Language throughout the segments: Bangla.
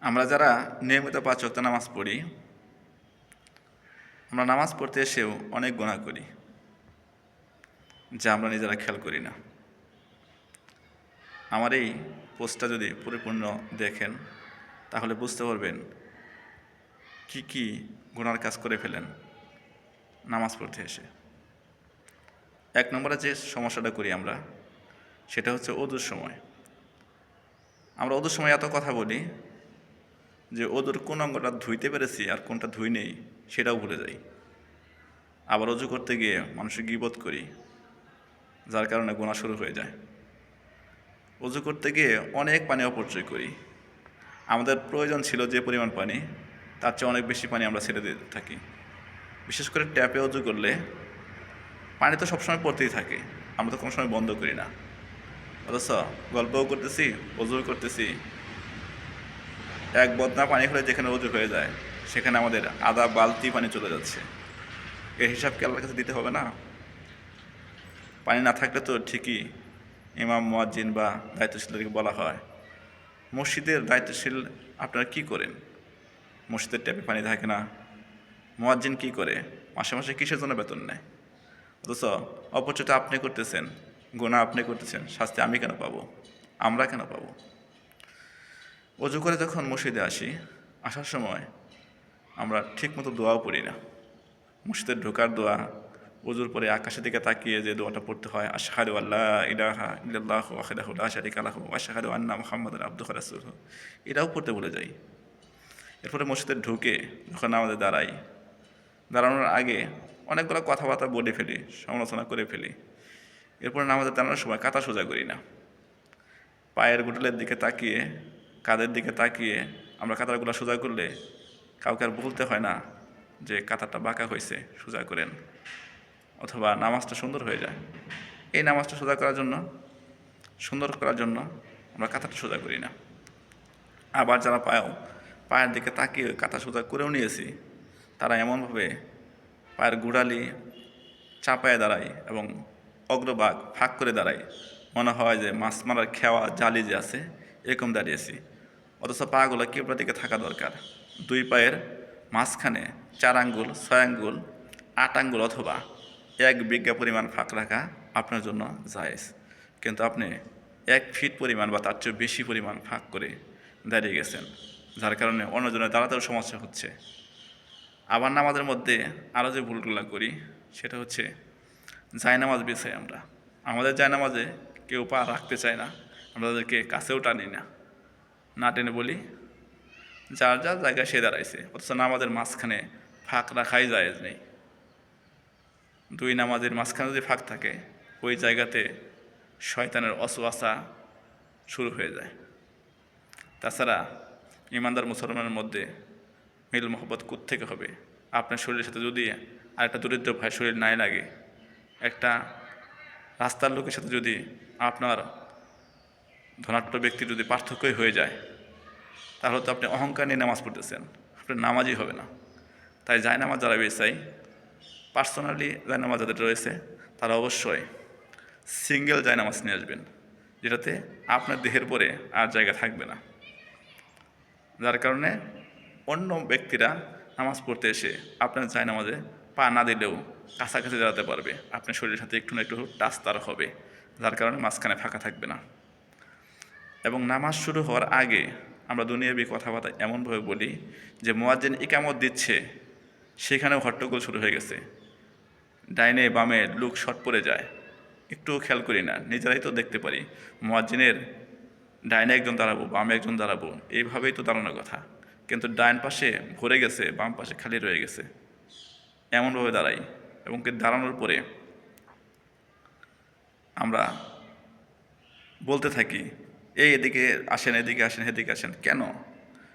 আমরা যারা নিয়মিত ৫ ওয়াক্ত নামাজ পড়ি, আমরা নামাজ পড়তে এসেও অনেক গুনাহ করি, যা আমরা নিজেরা খেয়াল করি না। আমার এই পোস্টটা যদি পরিপূর্ণ দেখেন, তাহলে বুঝতে পারবেন কি কি গুনার কাজ করে ফেলেন নামাজ পড়তে এসে। ১ নম্বরে যে সমস্যাটা করি আমরা, সেটা হচ্ছে ওযুর সময়। আমরা ওযুর সময় এত কথা বলি যে ওযুর কোন অঙ্গটা ধুইতে পেরেছি আর কোনটা ধুই নেই সেটাও ভুলে যাই। আবার অজু করতে গিয়ে মানুষের গীবত করি, যার কারণে গুনাহ শুরু হয়ে যায়। অজু করতে গিয়ে অনেক পানি অপচয় করি। আমাদের প্রয়োজন ছিল যে পরিমাণ পানি, তার চেয়ে অনেক বেশি পানি আমরা ছেড়ে দিয়ে থাকি। বিশেষ করে ট্যাপে অজু করলে পানি তো সবসময় পড়তেই থাকে, আমরা তো কোনো সময় বন্ধ করি না। অথচ গল্পও করতেছি, অজুও করতেছি, এক বদনা পানি হলে যেখানে অজু হয়ে যায় সেখানে আমাদের আধা বালতি পানি চলে যাচ্ছে। এর হিসাব কি আল্লাহর কাছে দিতে হবে না? পানি না থাকলে তো ঠিকই ইমাম, মুয়াজ্জিন বা দায়িত্বশীলদেরকে বলা হয়, মসজিদের দায়িত্বশীল আপনারা কি করেন? মসজিদের ট্যাপে পানি থাকে না। মুয়াজ্জিন কি করে? মাসে মাসে কিসের জন্য বেতন নেয়? অথচ অপচয়টা আপনি করতেছেন, গুনাহ আপনি করতেছেন, শাস্তি আমি কেন পাবো? আমরা কেন পাবো? অজু করে যখন মসজিদে আসি, আসার সময় আমরা ঠিকমতো দোয়াও পড়ি না। মসজিদে ঢোকার দোয়া, ওযুর পরে আকাশের দিকে তাকিয়ে যে দোয়াটা পড়তে হয়, আশহাদু আল্লা ইলাহা ইল্লাল্লাহু ওয়াহদাহু লা শারীকা লাহু ওয়া আশহাদু আন্না মুহাম্মাদান আবদুহু ওয়া রাসূলুহু, এটাও পড়তে ভুলে যাই। এরপরে মসজিদে ঢুকে যখন নামাজে দাঁড়াই, দাঁড়ানোর আগে অনেকগুলো কথাবার্তা বলে ফেলি, সমালোচনা করে ফেলি। এরপরে নামাজে দাঁড়ানোর সময় কাতা সোজা করি না। পায়ের গুটলের দিকে তাকিয়ে, কাঁধের দিকে তাকিয়ে আমরা কাতারগুলো সোজা করলে কাউকে আর বলতে হয় না যে কাতারটা বাঁকা হয়েছে, সোজা করেন, অথবা নামাজটা সুন্দর হয়ে যায়। এই নামাজটা সোজা করার জন্য, সুন্দর করার জন্য আমরা কাতারটা সোজা করি না। আবার যারা পায়ের দিকে তাকিয়ে কাতা সোজা করেও নিয়েছি, তারা এমনভাবে পায়ের গোড়ালি চাপায় দাঁড়ায় এবং অগ্রভাগ ফাঁক করে দাঁড়ায়, মনে হয় যে মাছ মারার খেওয়া জালি যে আছে এরকম দাঁড়িয়েছি। অথচ পাগুলো কিবলার দিকে থাকা দরকার। 2 পায়ের মাঝখানে 4 আঙ্গুল, 6 আঙ্গুল, 8 আঙ্গুল অথবা 1 বিঘা পরিমাণ ফাঁক রাখা আপনার জন্য জায়েজ। কিন্তু আপনি 1 ফিট পরিমাণ বা তার চেয়ে বেশি পরিমাণ ফাঁক করে দাঁড়িয়ে গেছেন, যার কারণে অন্যজনের দাঁড়াতেও সমস্যা হচ্ছে। আবার নামাজের মধ্যে আরও যে ভুলগুলো করি সেটা হচ্ছে জায়নামাজ বিছাই আমরা। আমাদের জায়নামাজে কেউ পা রাখতে চায় না, আমরা তাদেরকে কাছেও টানি না, না টেনে বলি যার যার জায়গায় সে দাঁড়াইছে। অথচ নামাজের মাঝখানে ফাঁক রাখাই জায়েজ নেই। 2 নামাজের মাঝখানে যদি ফাঁক থাকে, ওই জায়গাতে শয়তানের ওয়াসওয়াসা শুরু হয়ে যায়। তাছাড়া ইমানদার মুসলমানের মধ্যে মিল মহব্বত কোত্থেকে হবে? আপনার শরীরের সাথে যদি আরেকটা দরিদ্র ভাই শরীর নাই লাগে, একটা রাস্তার লোকের সাথে যদি আপনার ধনাঢ্য ব্যক্তির যদি পার্থক্যই হয়ে যায়, তাহলে তো আপনি অহংকার নিয়ে নামাজ পড়তেছেন, আপনার নামাজই হবে না। তাই জায়নামাজ যারা বেচাই, পার্সোনালি জায়নামাজ যাদের রয়েছে, তারা অবশ্যই সিঙ্গেল জায়নামাজ নিয়ে আসবেন, যেটাতে আপনার দেহের পরে আর জায়গা থাকবে না, যার কারণে অন্য ব্যক্তিরা নামাজ পড়তে এসে আপনার জায়নামাজে পা না দিলেও কাছাকাছি দাঁড়াতে পারবে, আপনার শরীরের সাথে একটু না একটু টাচ তার হবে, যার কারণে মাঝখানে ফাঁকা থাকবে না। এবং নামাজ শুরু হওয়ার আগে আমরা দুনিয়াবি কথাবার্তা এমনভাবে বলি যে মুয়াজ্জিন ইকামত দিচ্ছে, সেখানেও হট্টগোল শুরু হয়ে গেছে, ডাইনে বামে লোক শট পড়ে যায়, একটুও খেয়াল করি না। নিজেরাই তো দেখতে পারি মুয়াজ্জিনের ডাইনে একজন দাঁড়াবো, বামে একজন দাঁড়াবো, এইভাবেই তো দাঁড়ানোর কথা, কিন্তু ডাইন পাশে ভরে গেছে, বাম পাশে খালি রয়ে গেছে, এমনভাবে দাঁড়াই। এবং দাঁড়ানোর পরে আমরা বলতে থাকি, এই এদিকে আসেন, এদিকে আসেন, এদিকে আসেন। কেন?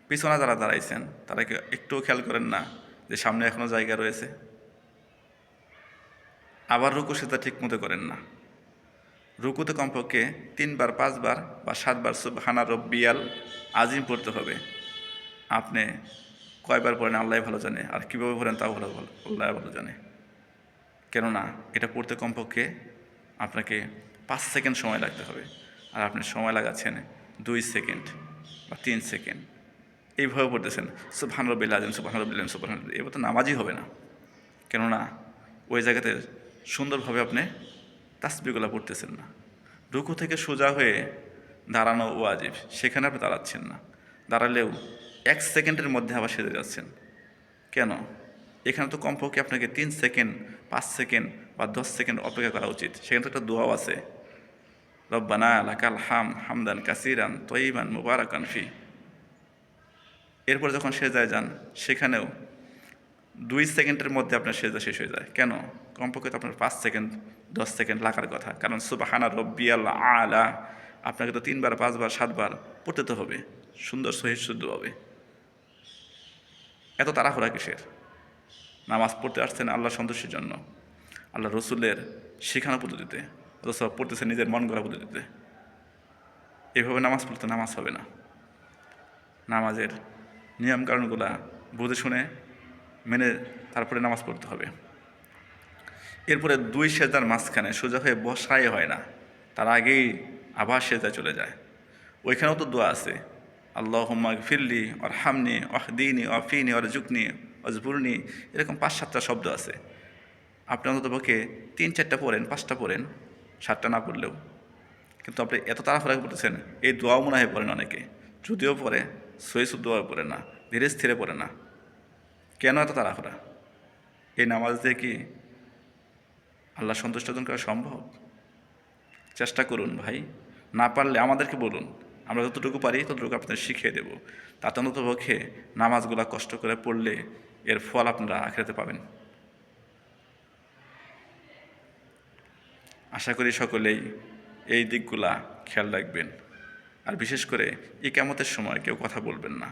পিছনে যারা দাঁড়াইছেন তারা কি একটুও খেয়াল করেন না যে সামনে এখনও জায়গা রয়েছে? আবার রুকু সেটা ঠিক মতো করেন না। রুকুতে কমপক্ষে 3 বার, 5 বার বা 7 বার সুবহানা রব্বিয়াল আজিম পড়তে হবে। আপনি কয়বার পড়েন আল্লাহ ভালো জানে, আর কীভাবে পড়েন তাও আল্লাহ ভালো জানে। কেননা এটা পড়তে কমপক্ষে আপনাকে 5 সেকেন্ড সময় লাগতে হবে, আর আপনি সময় লাগাচ্ছেন 2 সেকেন্ড বা 3 সেকেন্ড। এইভাবে পড়তেছেন সুবহান রাব্বিল আযীম, সুবহান রাব্বিল আযীম, সুবহান, এবার তো নামাজই হবে না। কেননা ওই জায়গাতে সুন্দরভাবে আপনি তাসবিহগুলো পড়তেছেন না। রুকু থেকে সোজা হয়ে দাঁড়ানো ওয়াজিব, সেখানে আপনি দাঁড়াচ্ছেন না। দাঁড়ালেও 1 সেকেন্ডের মধ্যে আবার সেরে যাচ্ছেন। কেন? এখানে তো কমপক্ষে আপনাকে 3 সেকেন্ড, 5 সেকেন্ড বা 10 সেকেন্ড অপেক্ষা করা উচিত। সেখানে তো একটা দোয়াও আছে, রব্বানা লাকাল হামদান কাসিরান তয়্যিবান মুবারাকান ফি। এরপর যখন সেজদায় যান, সেখানেও 2 সেকেন্ডের মধ্যে আপনার সেজদা শেষ হয়ে যায়। কেন? কমপক্ষে তো আপনার 5 সেকেন্ড, 10 সেকেন্ড লাগার কথা। কারণ সুবহানা রব্বিয়াল আলা আপনাকে তো 3 বার, 5 বার, 7 বার পড়তে তো হবে, সুন্দর সহিহ শুদ্ধভাবে। এত তাড়াহুড়া কিসের? নামাজ পড়তে আসছেন আল্লাহ সন্তুষ্টির জন্য, আল্লাহ রসুলের শেখানো পদ্ধতিতে। রসুল পড়তেছে নিজের মন গড়া পদ্ধতিতে। এভাবে নামাজ পড়তে নামাজ হবে না। নামাজের নিয়মকানুনগুলা বুঝে শুনে মেনে তারপরে নামাজ পড়তে হবে। এরপরে 2 সেজদার মাঝখানে সোজা হয়ে বসাই হয় না, তার আগেই আবার সেজদায় চলে যায়। ওইখানেও তো দোয়া আছে, আল্লাহুম্মা গফিরলি ওয়ারহামনি ওয়াহদিনি ওয়াফিনি ওয়ারজুকনি ওয়াজবুরনি, এরকম 5-7টা শব্দ আছে। আপনি অন্ততপক্ষে 3-4টা পড়েন, 5টা পড়েন, 7টা না পড়লেও। কিন্তু আপনি এত তাড়াহুড়া করতেছেন, এই দোয়াও মনে হয় পড়েন অনেকে, যদিও পড়ে সহিহ শুদ্ধভাবে পড়ে না, ধীরে স্থিরে পড়ে না। কেন এত তাড়াহুড়া? এই নামাজ দিয়ে কি আল্লাহ সন্তুষ্ট অর্জন করা সম্ভব? চেষ্টা করুন ভাই। না পারলে আমাদেরকে বলুন, আমরা যতটুকু পারি ততটুকু আপনাদের শিখিয়ে দেব। তাতে অন্ততপক্ষে নামাজগুলা কষ্ট করে পড়লে এর ফল আপনারা আখিরাতে পাবেন। আশা করি সকলেই এই দিকগুলা খেয়াল রাখবেন। আর বিশেষ করে ইকামতের সময় কেউ কথা বলবেন না,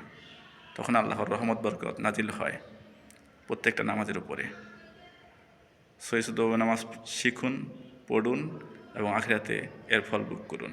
তখন আল্লাহর রহমত বরকত নাজিল হয় প্রত্যেকটা নামাজের উপরে। সহিহ শুদ্ধভাবে নামাজ শিখুন, পড়ুন এবং আখিরাতে এর ফল ভোগ করুন।